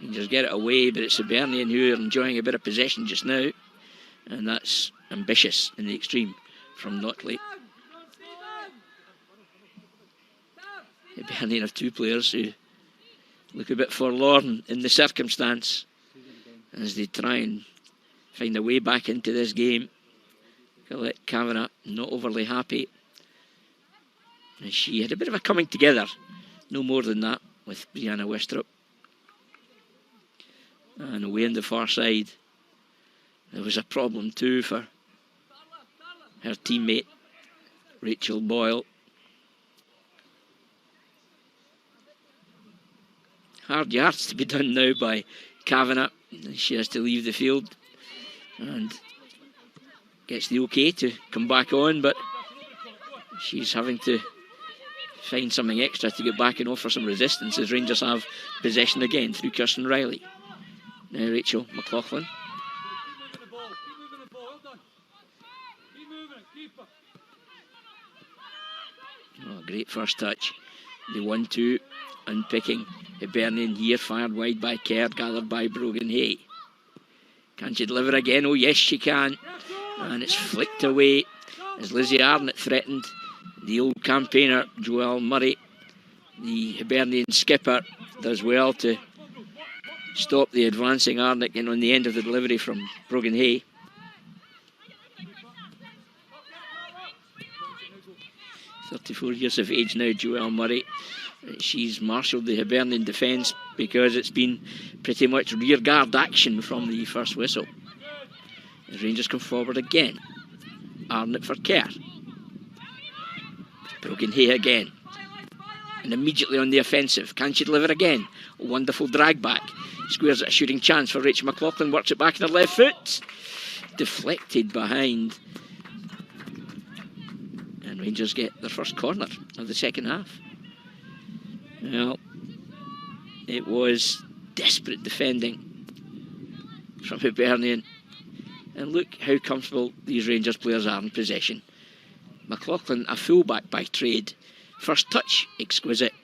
Rangers get it away, but it's Hibernian who are enjoying a bit of possession just now. And that's ambitious in the extreme from Notley. Hibernian have 2 players who look a bit forlorn in the circumstance as they try and find a way back into this game. Colette Kavanagh not overly happy. And she had a bit of a coming together, no more than that, with Brianna Westrop. And away on the far side, there was a problem too for her teammate, Rachel Boyle. Hard yards to be done now by Kavanagh. She has to leave the field and gets the okay to come back on, but she's having to find something extra to get back and offer some resistance as Rangers have possession again through Kirsten Riley. Now Rachel McLaughlin. Oh, great first touch. The 1-2 unpicking Hibernian here, fired wide by Kerr, gathered by Brogan Hay. Can she deliver again? Oh yes she can. And it's flicked away as Lizzie Arnott threatened. The old campaigner Joelle Murray, the Hibernian skipper, does well to stop the advancing Arnott getting on the end of the delivery from Brogan Hay. .34 years of age now, Joelle Murray. She's marshalled the Hibernian defence because it's been pretty much rearguard action from the first whistle. As Rangers come forward again. Arnott for Kerr. Brogan Hay again. And immediately on the offensive. Can she deliver again? A wonderful drag back. Squares at a shooting chance for Rachel McLaughlin. Works it back in her left foot. Deflected behind. And Rangers get their first corner of the second half. Well, it was desperate defending from Hibernian. And look how comfortable these Rangers players are in possession. McLaughlin, a fullback by trade. First touch, exquisite.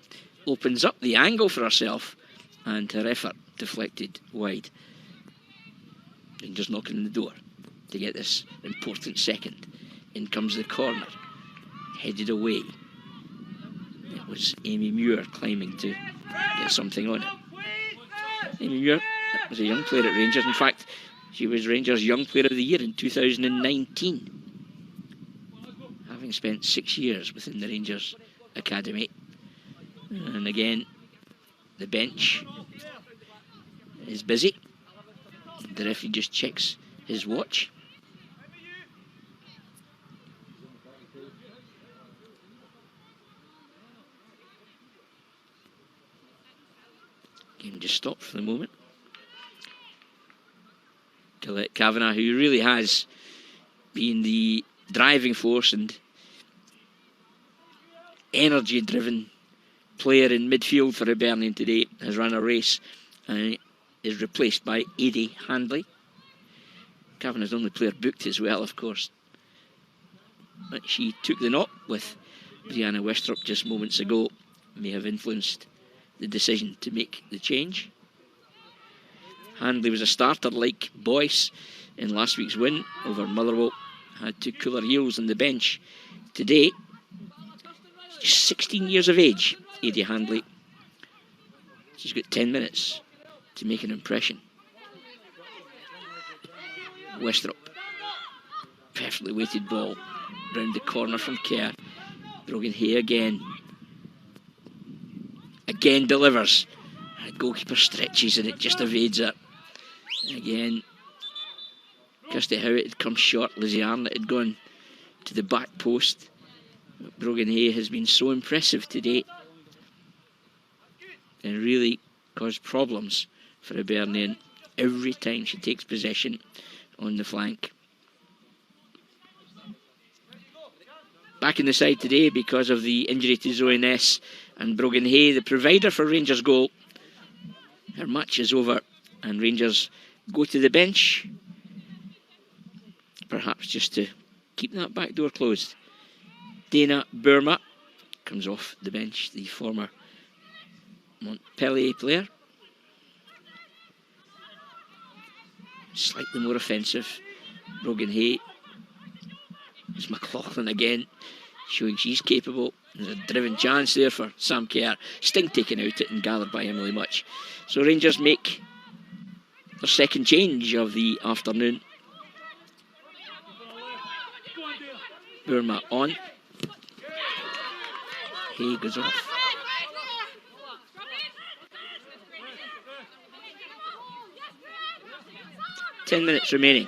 Opens up the angle for herself. And her effort deflected wide. Rangers knocking on the door to get this important second. In comes the corner. Headed away. It was Amy Muir climbing to get something on it. Amy Muir was a young player at Rangers. In fact, she was Rangers Young Player of the Year in 2019. Having spent 6 years within the Rangers Academy. And again, the bench is busy. The referee just checks his watch. Game just stopped for the moment. Colette Kavanagh, who really has been the driving force and energy-driven player in midfield for Hibernian today, has run a race and is replaced by Eddie Handley. Kavanagh's the only player booked as well, of course. But she took the knock with Brianna Westrop just moments ago. May have influenced the decision to make the change. Handley was a starter like Boyce in last week's win over Motherwell. Had to cool her heels on the bench today. Just 16 years of age, Eddie Handley. She's got 10 minutes to make an impression. Westrop. Perfectly weighted ball. Round the corner from Kerr. Brogan Hay again. Again delivers. And the goalkeeper stretches and it just evades it. Again, Kirsty Howitt had come short. Lizzie Arnott had gone to the back post. Brogan Hay has been so impressive today and really caused problems for Hibernian every time she takes possession on the flank. Back in the side today because of the injury to Zoe Ness and Brogan Hay, the provider for Rangers' goal. Her match is over and Rangers go to the bench, perhaps just to keep that back door closed. Dana Burma comes off the bench, the former Montpellier player. Slightly more offensive. Brogan Hay. It's McLaughlin again, showing she's capable. There's a driven chance there for Sam Kerr. Sting taken out it and gathered by Emily Much. So Rangers make their second change of the afternoon. Burma on. Hay goes off. 10 minutes remaining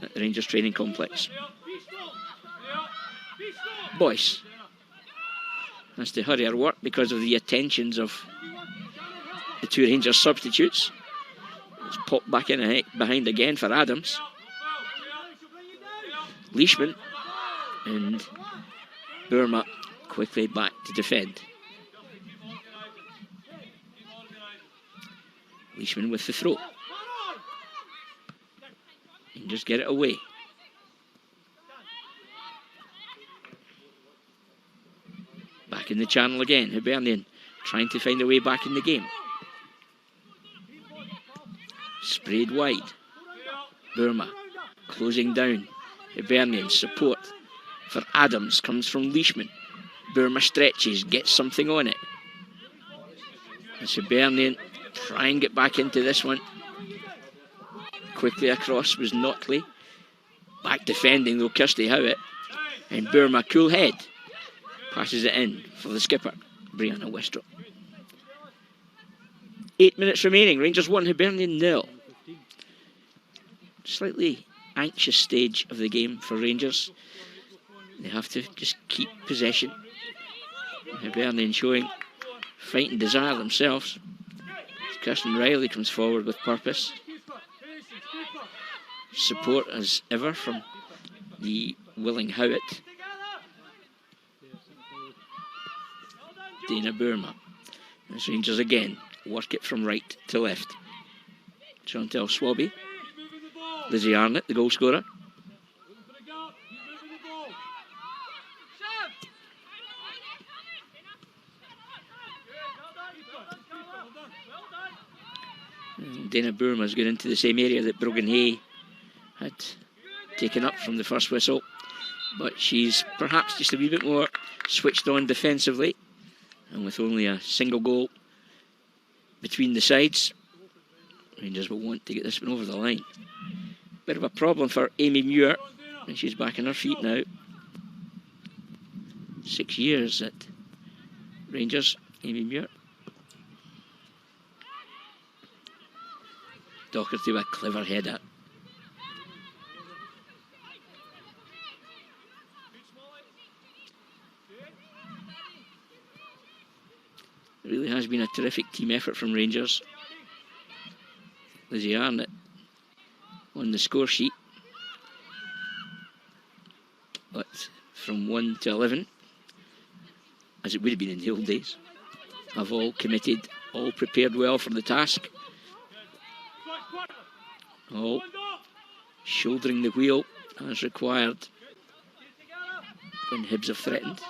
at the Rangers training complex. Boyce has to hurry her work because of the attentions of the two Rangers substitutes. It's popped back in behind again for Adams. Leishman and Burma quickly back to defend. Leishman with the throw. And just get it away. Back in the channel again. Hibernian trying to find a way back in the game. Sprayed wide. Burma closing down. Hibernian support for Adams comes from Leishman. Burma stretches, gets something on it. As Hibernian try and get back into this one. Quickly across was Notley. Back defending though, Kirsty Howitt. And Burma cool head. Passes it in for the skipper, Brianna Westrop. 8 minutes remaining. Rangers 1, Hibernian 0. Slightly anxious stage of the game for Rangers. They have to just keep possession. Hibernian showing fight and desire themselves. Kirsten Riley comes forward with purpose. Support as ever from the willing Howitt. Dana Burma. As Rangers again work it from right to left. Chantel Swabby. Lizzie Arnott, the goal scorer. And Dana Burma's got into the same area that Brogan Hay had taken up from the first whistle, but she's perhaps just a wee bit more switched on defensively, and with only a single goal between the sides, Rangers will want to get this one over the line. Bit of a problem for Amy Muir, and she's back on her feet now. 6 years at Rangers, Amy Muir. Docherty with a clever header. It really has been a terrific team effort from Rangers. Lizzie Arnott on the score sheet, but from 1 to 11, as it would have been in the old days, have all committed, all prepared well for the task, all shouldering the wheel as required when Hibs have threatened.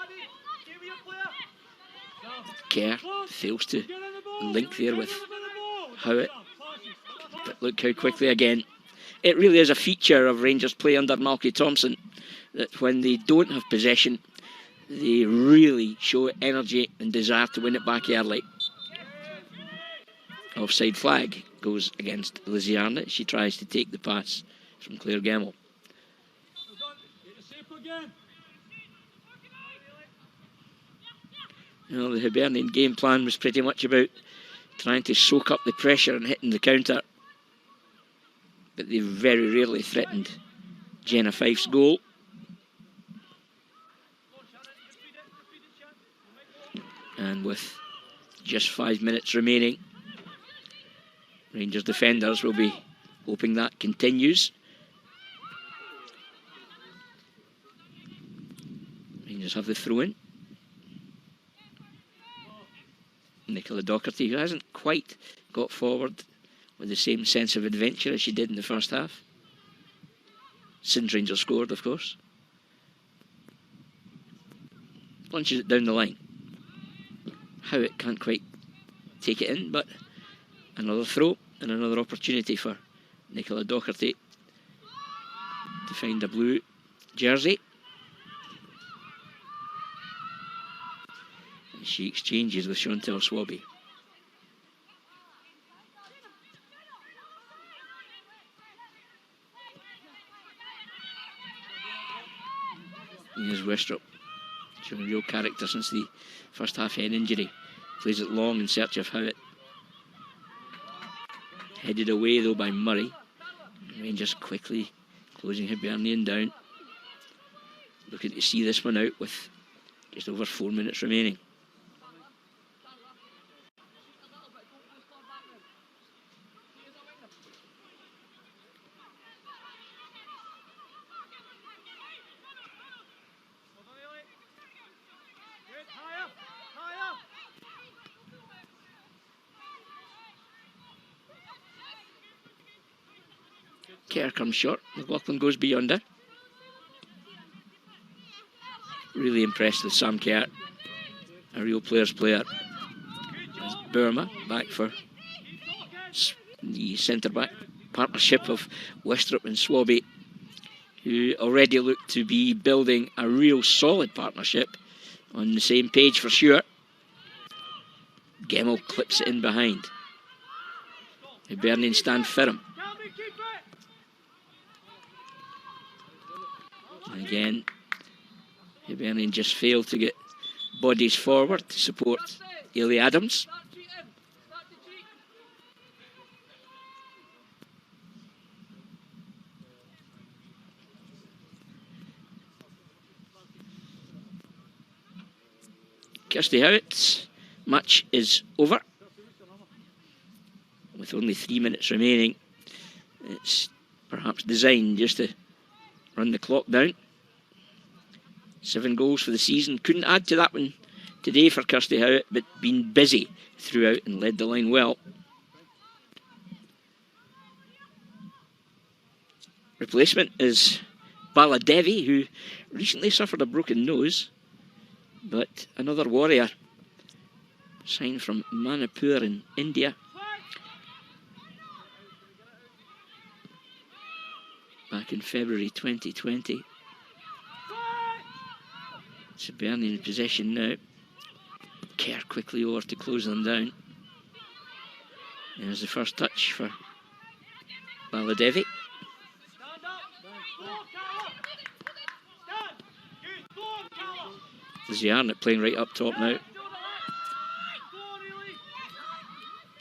Kerr fails to link there with Howitt, but look how quickly again. It really is a feature of Rangers play under Malky Thompson that when they don't have possession, they really show energy and desire to win it back early. Offside flag goes against Lizzie Arnott. She tries to take the pass from Claire Gemmell. The Hibernian game plan was pretty much about trying to soak up the pressure and hitting the counter. But they very rarely threatened Jenna Fife's goal. And with just 5 minutes remaining, Rangers defenders will be hoping that continues. Rangers have the throw-in. Nicola Docherty, who hasn't quite got forward with the same sense of adventure as she did in the first half. Since Rangers scored, of course. Launches it down the line. Howitt can't quite take it in, but another throw and another opportunity for Nicola Docherty to find a blue jersey. And she exchanges with Chantal Swaby. Here's Westrop, showing real character since the first half head injury. Plays it long in search of Howitt. Headed away though by Murray. Rangers quickly closing Hibernian down. Looking to see this one out with just over 4 minutes remaining. Kerr comes short. McLaughlin goes beyond her. Really impressed with Sam Kerr, a real player's player. As Burma back for the centre-back partnership of Westrop and Swaby, who already look to be building a real solid partnership on the same page for sure. Gemmell clips it in behind. Hibernian stand firm. And again, Hibernian just failed to get bodies forward to support Ailey Adams. Kirsty Howitt's match is over. With only 3 minutes remaining, it's perhaps designed just to run the clock down. 7 goals for the season. Couldn't add to that one today for Kirsty Howitt, but been busy throughout and led the line well. Replacement is Bala Devi, who recently suffered a broken nose, but another warrior signed from Manipur in India. Back in February 2020. Hibernian in possession now. Kerr quickly over to close them down. There's the first touch for Baladevi. There's Yarnett playing right up top now.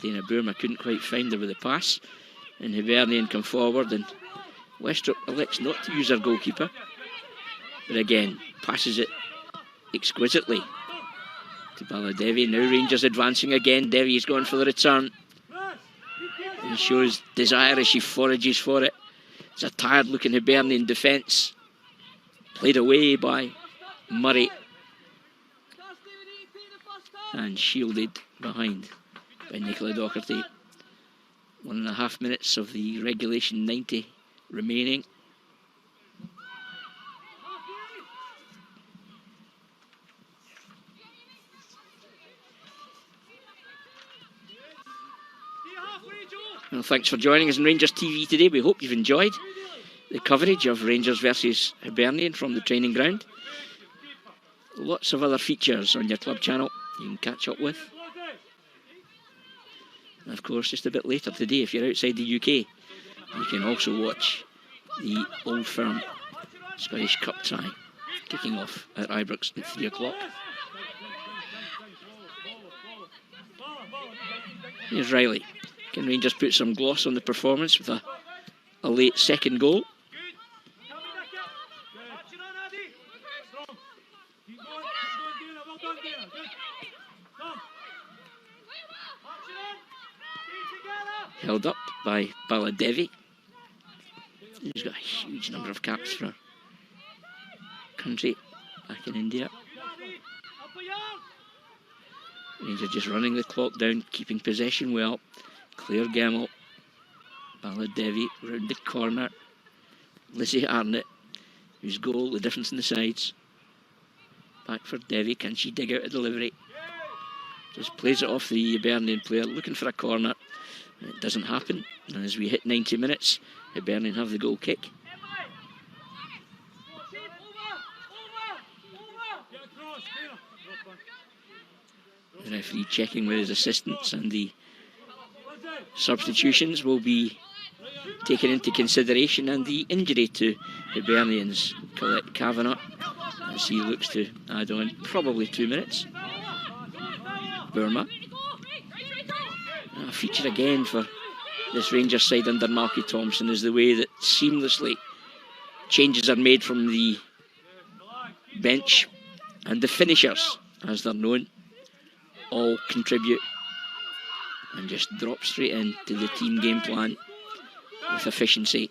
Dana Burma couldn't quite find her with the pass, and Hibernian come forward, and Westrop elects not to use her goalkeeper, but again passes it exquisitely to Baladevi. Now Rangers advancing again. Devi's going for the return and shows desire as she forages for it. It's a tired looking Hibernian defence, played away by Murray and shielded behind by Nicola Docherty. 1.5 minutes of the regulation 90 remaining. Well, thanks for joining us on Rangers TV today. We hope you've enjoyed the coverage of Rangers versus Hibernian from the training ground. Lots of other features on your club channel you can catch up with. And of course, just a bit later today, if you're outside the UK, you can also watch the Old Firm Scottish Cup tie kicking off at Ibrox at 3 o'clock. Here's Riley. Can Rangers put some gloss on the performance with a late second goal? Held up by Baladevi, who's got a huge number of caps for country back in India. Rangers just running the clock down, keeping possession well. Claire Gemmell, Baladevi round the corner. Lizzie Arnott, whose goal, the difference in the sides. Back for Devi, can she dig out a delivery? Just plays it off the Hibernian player, looking for a corner. It doesn't happen, and as we hit 90 minutes, Hibernian have the goal kick. The referee checking with his assistants, and the substitutions will be taken into consideration, and the injury to Hibernian's Colette Kavanagh, as he looks to add on probably 2 minutes. Burma. A feature again for this Rangers side under Malky Thompson is the way that seamlessly changes are made from the bench, and the finishers, as they're known, all contribute and just drop straight into the team game plan with efficiency.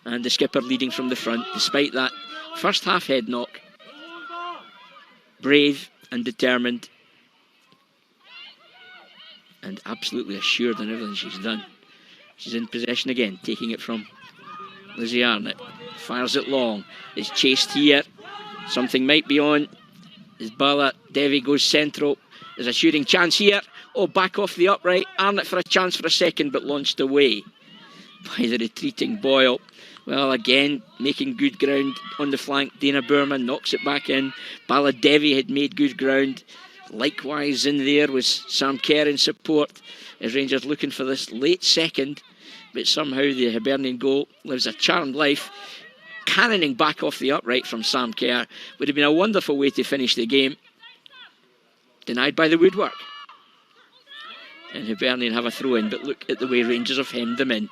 And the skipper leading from the front, despite that first half head knock. Brave and determined and absolutely assured in everything she's done. She's in possession again, taking it from Lizzie Arnott. Fires it long. Is chased here. Something might be on. As Baladevi goes central. There's a shooting chance here. Oh, back off the upright. Arnott for a chance for a second, but launched away by the retreating Boyle. Well, again, making good ground on the flank. Dana Burma knocks it back in. Baladevi had made good ground. Likewise in there was Sam Kerr in support, as Rangers looking for this late second, but somehow the Hibernian goal lives a charmed life. Cannoning back off the upright from Sam Kerr would have been a wonderful way to finish the game. Denied by the woodwork. And Hibernian have a throw in, but look at the way Rangers have hemmed them in.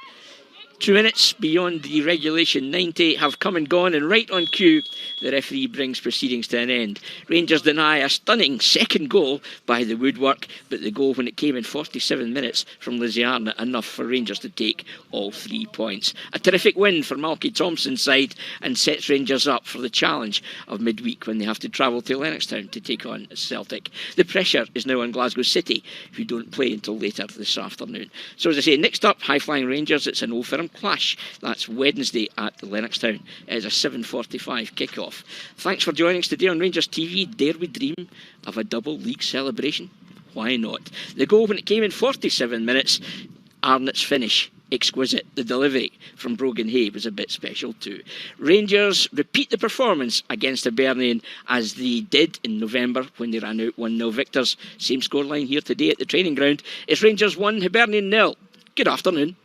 2 minutes beyond the regulation 90 have come and gone, and right on cue the referee brings proceedings to an end. Rangers deny a stunning second goal by the woodwork, but the goal when it came in 47 minutes from Lizzie Arnott, enough for Rangers to take all 3 points. A terrific win for Malky Thompson's side, and sets Rangers up for the challenge of midweek when they have to travel to Lennoxtown to take on Celtic. The pressure is now on Glasgow City, who don't play until later this afternoon. So as I say, next up, High Flying Rangers. It's an Old Firm clash. That's Wednesday at Lennoxtown. It is a 7:45 kick-off. Thanks for joining us today on Rangers TV. Dare we dream of a double league celebration? Why not? The goal when it came in 47 minutes, Arnott's finish, exquisite. The delivery from Brogan Hay was a bit special too. Rangers repeat the performance against Hibernian as they did in November when they ran out 1-0 victors. Same scoreline here today at the training ground. It's Rangers 1, Hibernian 0. Good afternoon.